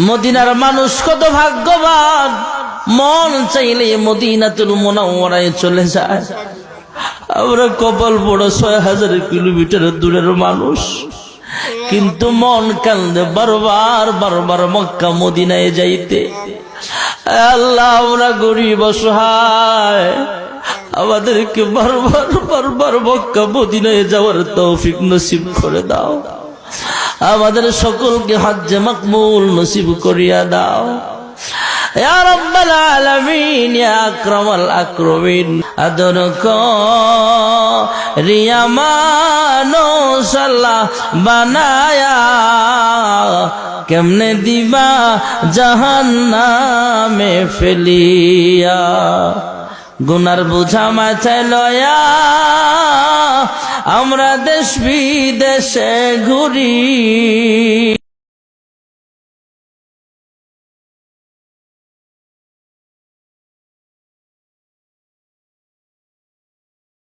মদিনার মানুষ কত ভাগ্যবান, মন চাইলে মদিনাতুল মুনাওয়ারায় চলে যায়। আমরা কপাল বড় ৬০০০ কিলোমিটার দূরের মানুষ, কিন্তু মন কান্দে বারবার বারবার মক্কা মদিনায় যাইতে। আল্লাহ, আমরা গরিব অসহায়, আমাদেরকে বারবার বারবার মক্কা মদিনায় যাওয়ার তৌফিক নসিব করে দাও। আমাদের সকলকে হজ্জে মাকবুল নসিব করিয়া দাও ইয়া রাব্বাল আলামিন, ইয়া আকরামাল আকরামিন। আদর করিয়া মানুষ আল্লাহ বানায়া, কেমনে দিবা জাহান্নামে ফেলিয়া। গুনার বোঝা মাথায় লয়া আমরা দেশ বিদেশে ঘুরি।